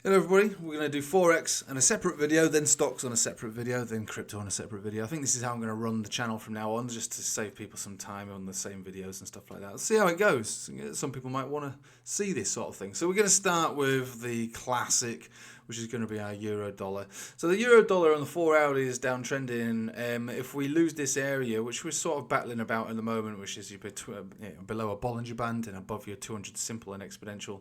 Hello everybody, we're going to do Forex on a separate video, then stocks on a separate video, then crypto on a separate video. I think this is how I'm going to run the channel from now on, just to save people some time on the same videos and stuff like that. Let's see how it goes. Some people might want to see this sort of thing. So we're going to start with the classic, which is going to be our euro dollar. So the euro dollar on the 4 hourly is downtrending. If we lose this area, which we're sort of battling about at the moment, which is below a Bollinger Band and above your 200 simple and exponential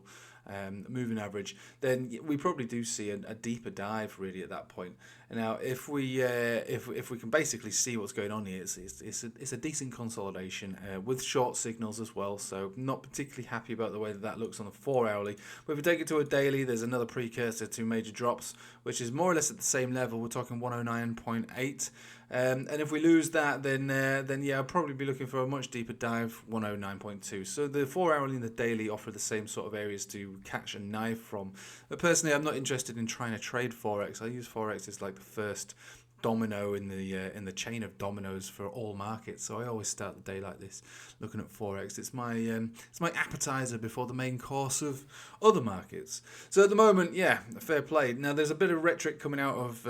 moving average, then we probably do see a deeper dive really at that point. And now, if we can basically see what's going on here, it's a decent consolidation with short signals as well. So not particularly happy about the way that looks on the 4 hourly. But if we take it to a daily, there's another precursor to major drops, which is more or less at the same level. We're talking 109.8. And if we lose that, then yeah, I'll probably be looking for a much deeper dive, 109.2. So the 4 hourly and the daily offer the same sort of areas to catch a knife from. But personally, I'm not interested in trying to trade Forex. I use Forex as like the first domino in the chain of dominoes for all markets. So I always start the day like this, looking at Forex. It's my appetizer before the main course of other markets. So at the moment, yeah, fair play. Now there's a bit of rhetoric coming out of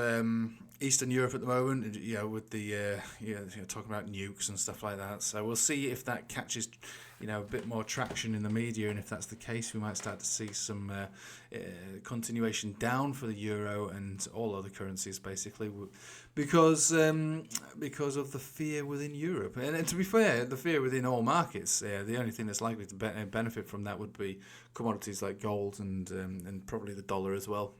Eastern Europe at the moment, with the talking about nukes and stuff like that. So we'll see if that catches, a bit more traction in the media, and if that's the case, we might start to see some continuation down for the euro and all other currencies, basically, because of the fear within Europe. And to be fair, the fear within all markets. The only thing that's likely to benefit from that would be commodities like gold and probably the dollar as well,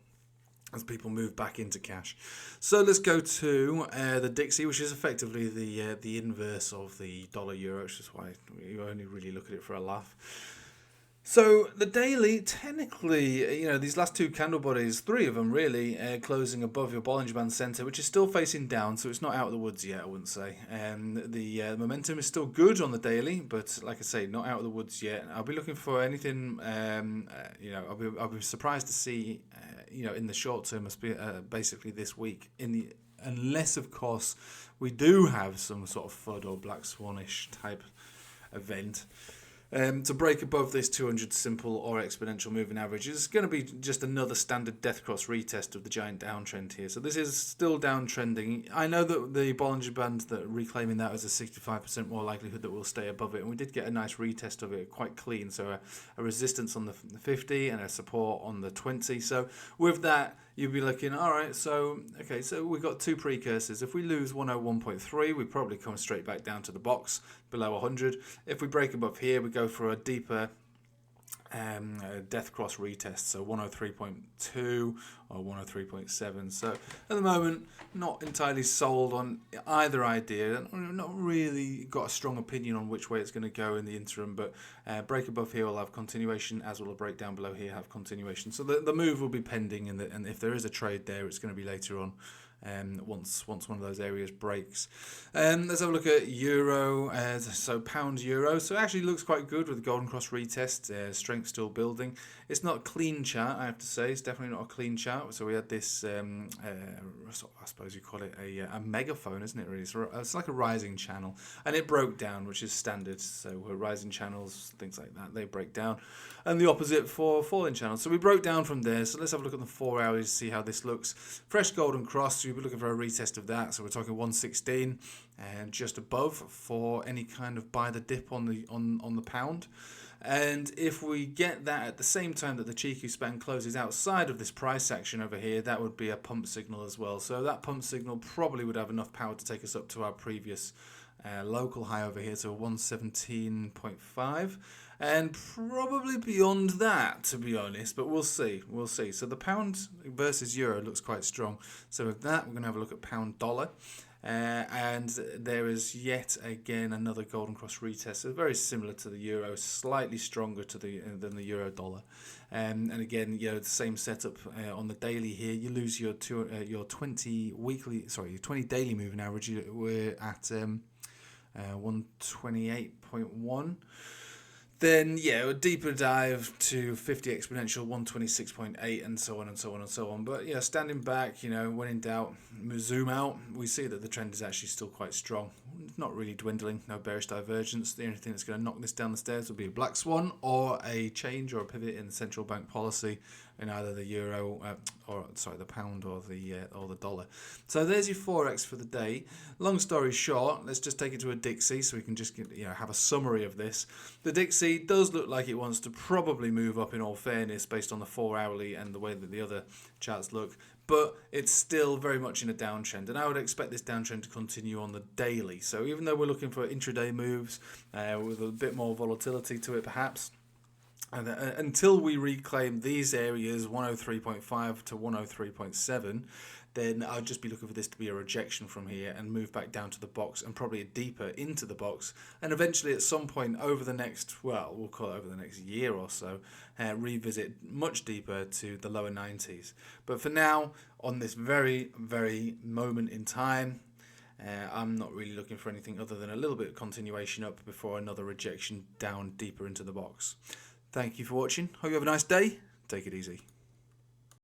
as people move back into cash. So let's go to the Dixie, which is effectively the inverse of the dollar euro, which is why you only really look at it for a laugh. So the daily, technically, these last two candle bodies, three of them really, closing above your Bollinger Band center, which is still facing down, so it's not out of the woods yet, I wouldn't say. The momentum is still good on the daily, but like I say, not out of the woods yet. I'll be looking for anything. I'll be surprised to see, in the short term, basically this week, unless of course we do have some sort of FUD or Black Swanish type event. To break above this 200 simple or exponential moving average is going to be just another standard death cross retest of the giant downtrend here. So this is still downtrending. I know that the Bollinger Band, that reclaiming that as a 65% more likelihood that we'll stay above it, and we did get a nice retest of it, quite clean. So a resistance on the 50 and a support on the 20. So with that, you'll be looking, all right, so we've got two precursors. If we lose 101.3, we probably come straight back down to the box below 100. If we break above here, we go for a deeper death cross retest, so 103.2 or 103.7. So at the moment, not entirely sold on either idea. Not really got a strong opinion on which way it's going to go in the interim, but break above here will have continuation, as will a break down below here have continuation. So the move will be pending, and if there is a trade there, it's going to be later on. Once one of those areas breaks. Let's have a look at euro. So pound euro. So it actually looks quite good with the golden cross retest. Strength still building. It's not a clean chart, I have to say. It's definitely not a clean chart. So we had this, I suppose you call it a megaphone, isn't it really? It's like a rising channel. And it broke down, which is standard. So rising channels, things like that, they break down. And the opposite for falling channels. So we broke down from there. So let's have a look at the 4 hours to see how this looks. Fresh golden cross. We'll be looking for a retest of that. So we're talking 116 and just above for any kind of buy the dip on the pound. And if we get that at the same time that the cheeky span closes outside of this price action over here, that would be a pump signal as well. So that pump signal probably would have enough power to take us up to our previous local high over here, so 117.5, and probably beyond that, to be honest, but we'll see. So the pound versus euro looks quite strong. So with that, we're going to have a look at pound dollar. And there is yet again another golden cross retest, so very similar to the euro, slightly stronger than the euro dollar. And again, the same setup on the daily here. You lose your 20 daily moving average. We're at 128.1. Then, a deeper dive to 50 exponential, 126.8, and so on and so on and so on. But, standing back, when in doubt, zoom out, we see that the trend is actually still quite strong. It's not really dwindling, no bearish divergence. The only thing that's going to knock this down the stairs will be a black swan or a change or a pivot in central bank policy in either the euro the pound or the dollar. So there's your Forex for the day. Long story short, let's just take it to a Dixie so we can just have a summary of this. The Dixie does look like it wants to probably move up, in all fairness, based on the 4-hourly and the way that the other charts look, but it's still very much in a downtrend, and I would expect this downtrend to continue on the daily. So even though we're looking for intraday moves with a bit more volatility to it perhaps, and until we reclaim these areas 103.5 to 103.7, then I'd just be looking for this to be a rejection from here and move back down to the box and probably deeper into the box, and eventually at some point over the next, well, we'll call it over the next year or so, revisit much deeper to the lower 90s. But for now, on this very, very moment in time, I'm not really looking for anything other than a little bit of continuation up before another rejection down deeper into the box. Thank you for watching. Hope you have a nice day. Take it easy.